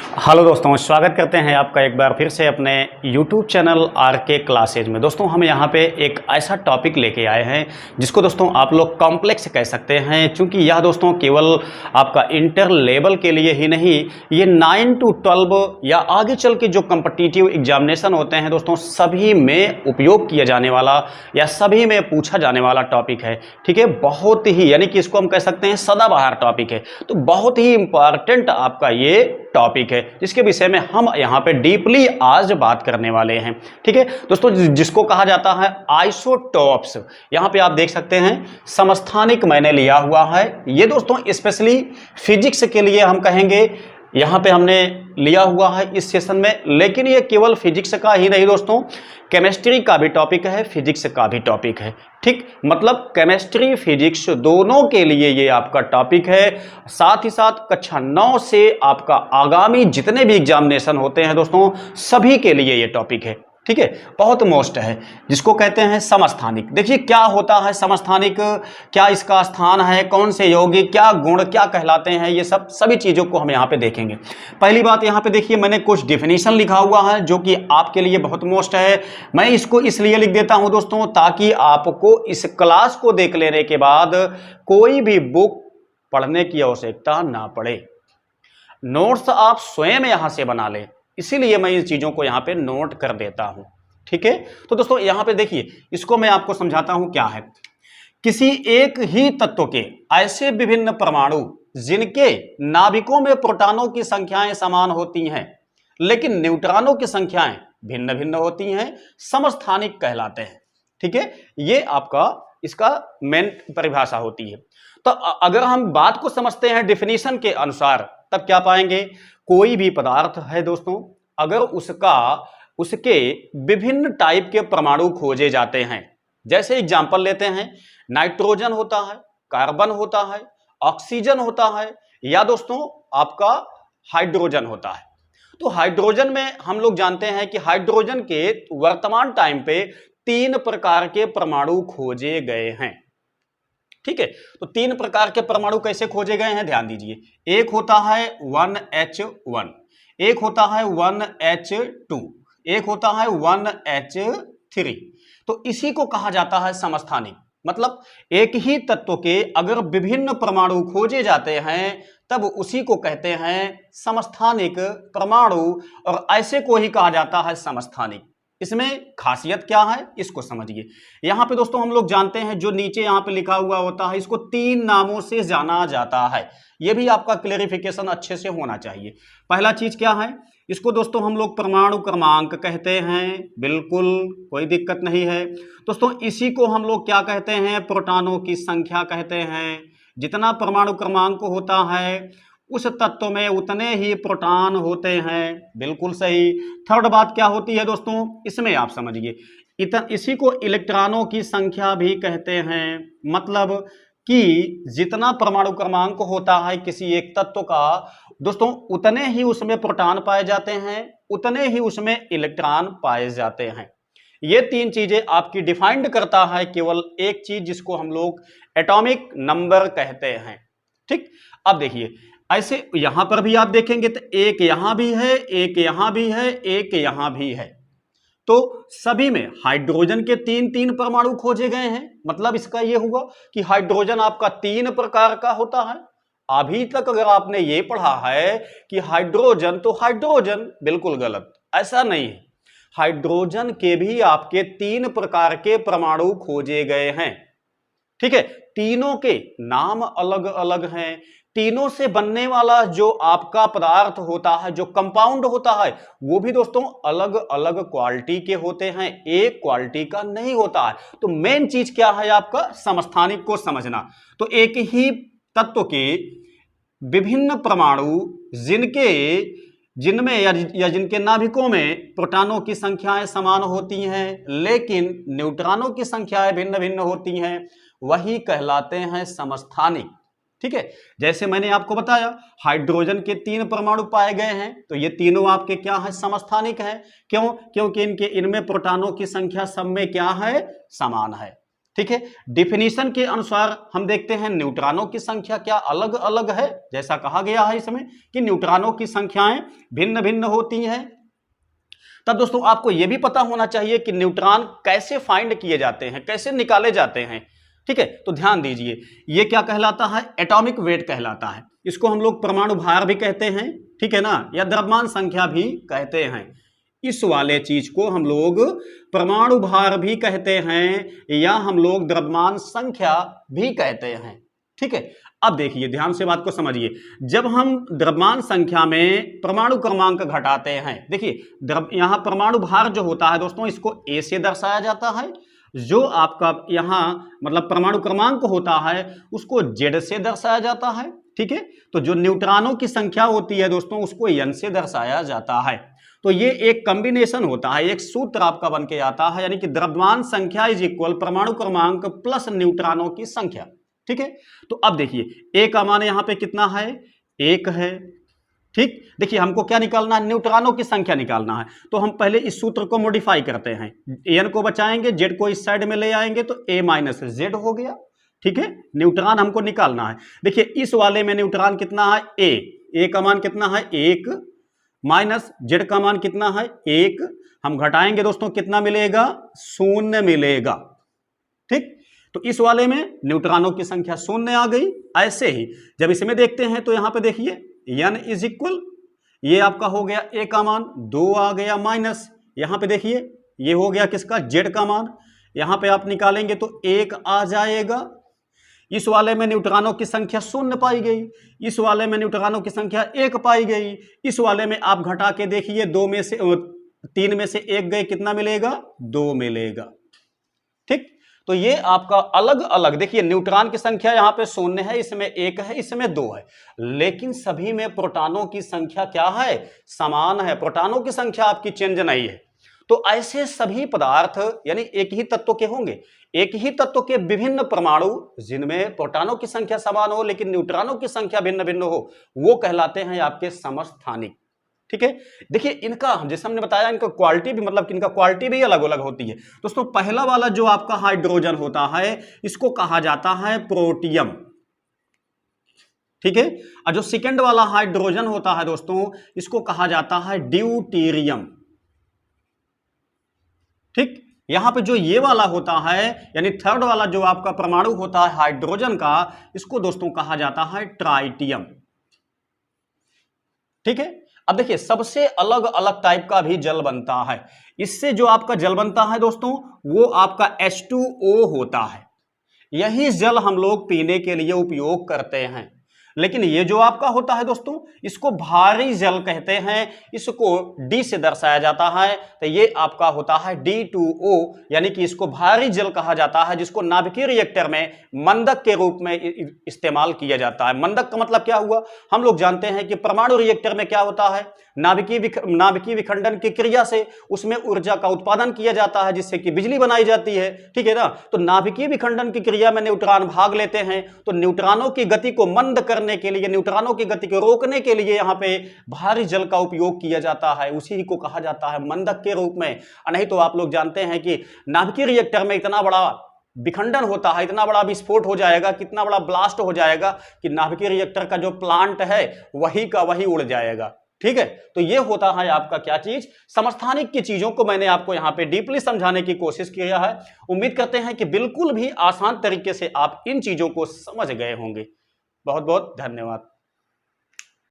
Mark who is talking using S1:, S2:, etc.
S1: Hello दोस्तों, स्वागत करते हैं आपका एक बार फिर से अपने YouTube चैनल आरके क्लासेज में। दोस्तों हम यहाँ पे एक ऐसा टॉपिक लेके आए हैं जिसको दोस्तों आप लोग कॉम्प्लेक्स कह सकते हैं, क्योंकि यह दोस्तों केवल आपका इंटर लेवल के लिए ही नहीं, ये 9 to 12 या आगे चल के जो कॉम्पिटिटिव एग्जामिनेशन होते हैं दोस्तों सभी में उपयोग किया जाने वाला या सभी में पूछा जाने वाला टॉपिक है। ठीक है, बहुत ही यानी कि इसको हम कह सकते हैं सदाबहार टॉपिक है। तो बहुत ही इंपॉर्टेंट आपका ये टॉपिक है जिसके विषय में हम यहाँ पे डीपली आज बात करने वाले हैं। ठीक है दोस्तों, जिसको कहा जाता है आइसोटॉप्स। यहाँ पे आप देख सकते हैं समस्थानिक मैंने लिया हुआ है। ये दोस्तों स्पेशली फिजिक्स के लिए हम कहेंगे, यहाँ पे हमने लिया हुआ है इस सेशन में। लेकिन ये केवल फिजिक्स का ही नहीं दोस्तों, केमिस्ट्री का भी टॉपिक है, फिजिक्स का भी टॉपिक है। ठीक, मतलब केमिस्ट्री फिजिक्स दोनों के लिए ये आपका टॉपिक है। साथ ही साथ कक्षा 9 से आपका आगामी जितने भी एग्जामिनेशन होते हैं दोस्तों सभी के लिए ये टॉपिक है। ठीक है, बहुत मोस्ट है, जिसको कहते हैं समस्थानिक। देखिए क्या होता है समस्थानिक, क्या इसका स्थान है, कौन से यौगिक, क्या गुण क्या कहलाते हैं, ये सभी चीज़ों को हम यहाँ पे देखेंगे। पहली बात यहाँ पे देखिए, मैंने कुछ डिफिनीशन लिखा हुआ है जो कि आपके लिए बहुत मोस्ट है। मैं इसको इसलिए लिख देता हूँ दोस्तों ताकि आपको इस क्लास को देख लेने के बाद कोई भी बुक पढ़ने की आवश्यकता ना पड़े, नोट्स आप स्वयं यहाँ से बना लें। इसीलिए मैं इन चीज़ों को यहाँ पे नोट कर देता हूँ। ठीक है, तो दोस्तों यहाँ पे देखिए, इसको मैं आपको समझाता हूँ क्या है। किसी एक ही तत्व के ऐसे विभिन्न परमाणु जिनके नाभिकों में प्रोटॉनों की संख्याएं समान होती हैं लेकिन न्यूट्रॉनों की संख्याएं भिन्न भिन्न होती हैं, समस्थानिक कहलाते हैं। ठीक है, ये आपका इसका मेन परिभाषा होती है। तो अगर हम बात को समझते हैं डिफिनीशन के अनुसार, तब क्या पाएंगे, कोई भी पदार्थ है दोस्तों, अगर उसके विभिन्न टाइप के परमाणु खोजे जाते हैं, जैसे एग्जांपल लेते हैं, नाइट्रोजन होता है, कार्बन होता है, ऑक्सीजन होता है, या दोस्तों आपका हाइड्रोजन होता है। तो हाइड्रोजन में हम लोग जानते हैं कि हाइड्रोजन के वर्तमान टाइम पे 3 प्रकार के परमाणु खोजे गए हैं। ठीक है, तो 3 प्रकार के परमाणु कैसे खोजे गए हैं ध्यान दीजिए। एक होता है 1H1, एक होता है 1H2, एक होता है 1H3। तो इसी को कहा जाता है समस्थानिक। मतलब एक ही तत्व के अगर विभिन्न परमाणु खोजे जाते हैं तब उसी को कहते हैं समस्थानिक परमाणु, और ऐसे को ही कहा जाता है समस्थानिक। इसमें खासियत क्या है इसको समझिए। यहां पे दोस्तों हम लोग जानते हैं, जो नीचे यहां पे लिखा हुआ होता है, इसको 3 नामों से जाना जाता है। यह भी आपका क्लेरिफिकेशन अच्छे से होना चाहिए। पहला चीज क्या है, इसको दोस्तों हम लोग परमाणु क्रमांक कहते हैं, बिल्कुल कोई दिक्कत नहीं है दोस्तों। इसी को हम लोग क्या कहते हैं, प्रोटॉनों की संख्या कहते हैं। जितना परमाणु क्रमांक होता है उस तत्व में उतने ही प्रोटॉन होते हैं, बिल्कुल सही। थर्ड बात क्या होती है दोस्तों, इसमें आप समझिए, इसी को इलेक्ट्रॉनों की संख्या भी कहते हैं। मतलब कि जितना परमाणु क्रमांक होता है किसी एक तत्व का दोस्तों, उतने ही उसमें प्रोटॉन पाए जाते हैं, उतने ही उसमें इलेक्ट्रॉन पाए जाते हैं। ये 3 चीजें आपकी डिफाइंड करता है केवल एक चीज, जिसको हम लोग एटॉमिक नंबर कहते हैं। ठीक, अब देखिए ऐसे यहां पर भी आप देखेंगे तो एक यहां भी है, एक यहां भी है, एक यहां भी है। तो सभी में हाइड्रोजन के 3 परमाणु खोजे गए हैं। मतलब इसका यह हुआ कि हाइड्रोजन आपका 3 प्रकार का होता है। अभी तक अगर आपने ये पढ़ा है कि हाइड्रोजन तो हाइड्रोजन, बिल्कुल गलत, ऐसा नहीं है। हाइड्रोजन के भी आपके 3 प्रकार के परमाणु खोजे गए हैं। ठीक है, तीनों के नाम अलग अलग हैं। तीनों से बनने वाला जो आपका पदार्थ होता है, जो कंपाउंड होता है, वो भी दोस्तों अलग अलग क्वालिटी के होते हैं, एक क्वालिटी का नहीं होता है। तो मेन चीज क्या है आपका समस्थानिक को समझना। तो एक ही तत्व के विभिन्न परमाणु जिनमें या जिनके नाभिकों में प्रोटॉनों की संख्याएं समान होती हैं लेकिन न्यूट्रॉनों की संख्याएं भिन्न भिन्न होती हैं, वही कहलाते हैं समस्थानिक। ठीक है, जैसे मैंने आपको बताया हाइड्रोजन के 3 परमाणु पाए गए हैं, तो ये तीनों आपके क्या है, समस्थानिक हैं। क्यों? क्योंकि इनमें प्रोटॉनों की संख्या सब में क्या है, समान है। ठीक है। डिफिनीशन के अनुसार हम देखते हैं न्यूट्रॉनों की संख्या क्या अलग अलग है, जैसा कहा गया है इसमें कि न्यूट्रॉनों की संख्याएं भिन्न भिन्न होती हैं। तब दोस्तों आपको यह भी पता होना चाहिए कि न्यूट्रॉन कैसे फाइंड किए जाते हैं, कैसे निकाले जाते हैं। ठीक है, तो ध्यान दीजिए, यह क्या कहलाता है, एटॉमिक वेट कहलाता है। इसको हम लोग परमाणु भार भी कहते हैं, ठीक है ना, या द्रव्यमान संख्या भी कहते हैं। इस वाले चीज को हम लोग परमाणु भार भी कहते हैं या हम लोग द्रव्यमान संख्या भी कहते हैं। ठीक है, अब देखिए ध्यान से बात को समझिए, जब हम द्रव्यमान संख्या में परमाणु क्रमांक घटाते हैं, देखिए यहां परमाणु भार जो होता है दोस्तों, इसको A से दर्शाया जाता है। जो आपका यहां मतलब परमाणु क्रमांक होता है उसको Z से दर्शाया जाता है। ठीक है, तो जो न्यूट्रॉनों की संख्या होती है दोस्तों उसको N से दर्शाया जाता है। तो ये एक कॉम्बिनेशन होता है, एक सूत्र आपका बन के आता है, यानी कि द्रव्यमान संख्या इज इक्वल परमाणु क्रमांक प्लस न्यूट्रॉनों की संख्या। ठीक है, तो अब देखिए A का मान यहां पे कितना है, 1 है। ठीक, देखिए हमको क्या निकालना है, न्यूट्रॉनों की संख्या निकालना है। तो हम पहले इस सूत्र को मॉडिफाई करते हैं, N को बचाएंगे, Z को इस साइड में ले आएंगे तो A माइनस Z हो गया। ठीक है, न्यूट्रॉन हमको निकालना है। देखिए इस वाले में न्यूट्रॉन कितना है, A का मान कितना है 1 माइनस Z का मान कितना है 1, हम घटाएंगे दोस्तों कितना मिलेगा, 0 मिलेगा। ठीक, तो इस वाले में न्यूट्रॉनों की संख्या 0 आ गई। ऐसे ही जब इसमें देखते हैं तो यहां पे देखिए N इज इक्वल, ये आपका हो गया A का मान 2 आ गया, माइनस यहां पे देखिए ये हो गया किसका, Z का मान, यहां पे आप निकालेंगे तो 1 आ जाएगा। इस वाले में न्यूट्रॉनों की संख्या 0 पाई गई, इस वाले में न्यूट्रॉनों की संख्या 1 पाई गई। इस वाले में आप घटा के देखिए 3 में से 1 गए, कितना मिलेगा, 2 मिलेगा। ठीक, तो ये आपका अलग अलग देखिए न्यूट्रॉन की संख्या यहां पे 0 है, इसमें 1 है, इसमें 2 है, लेकिन सभी में प्रोटॉनों की संख्या क्या है, समान है। प्रोटॉनों की संख्या आपकी चेंज नहीं है। तो ऐसे सभी पदार्थ यानी एक ही तत्व के होंगे, एक ही तत्व के विभिन्न परमाणु जिनमें प्रोटॉनों की संख्या समान हो लेकिन न्यूट्रॉनों की संख्या भिन्न भिन्न हो, वो कहलाते हैं आपके समस्थानिक। ठीक है, देखिए इनका जैसे हमने बताया इनका क्वालिटी भी मतलब कि इनका क्वालिटी भी अलग अलग होती है दोस्तों। पहला वाला जो आपका हाइड्रोजन होता है इसको कहा जाता है प्रोटियम। ठीक है, और जो सेकंड वाला हाइड्रोजन होता है दोस्तों इसको कहा जाता है ड्यूटेरियम। ठीक, यहां पे जो ये वाला होता है यानी थर्ड वाला जो आपका परमाणु होता है हाइड्रोजन का, इसको दोस्तों कहा जाता है ट्राइटियम। ठीक है, अब देखिए सबसे अलग अलग टाइप का भी जल बनता है। इससे जो आपका जल बनता है दोस्तों वो आपका H2O होता है। यही जल हम लोग पीने के लिए उपयोग करते हैं। लेकिन ये जो आपका होता है दोस्तों इसको भारी जल कहते हैं, इसको D से दर्शाया जाता है। तो ये आपका होता है D2O, यानी कि इसको भारी जल कहा जाता है, जिसको नाभिकीय रिएक्टर में मंदक के रूप में इस्तेमाल किया जाता है। मंदक का मतलब क्या हुआ, हम लोग जानते हैं कि परमाणु रिएक्टर में क्या होता है, नाभिकीय विखंडन की क्रिया से उसमें ऊर्जा का उत्पादन किया जाता है जिससे कि बिजली बनाई जाती है। ठीक है ना, तो नाभिकीय विखंडन की क्रिया में न्यूट्रॉन भाग लेते हैं, तो न्यूट्रॉनों की गति को मंद करने के लिए, न्यूट्रॉनों की गति को रोकने के लिए यहां पे भारी जल का उपयोग किया जाता है, उसी को कहा जाता है मंदक के रूप में। नहीं तो आप लोग जानते हैं कि नाभिकीय रिएक्टर में इतना बड़ा विखंडन होता है, इतना बड़ा विस्फोट हो जाएगा, कितना बड़ा ब्लास्ट हो जाएगा कि नाभिकीय रिएक्टर का जो प्लांट है वही का वही उड़ जाएगा। ठीक है, तो ये होता है आपका क्या चीज, समस्थानिक की चीजों को मैंने आपको यहां पे डीपली समझाने की कोशिश किया है। उम्मीद करते हैं कि बिल्कुल भी आसान तरीके से आप इन चीजों को समझ गए होंगे। बहुत बहुत धन्यवाद।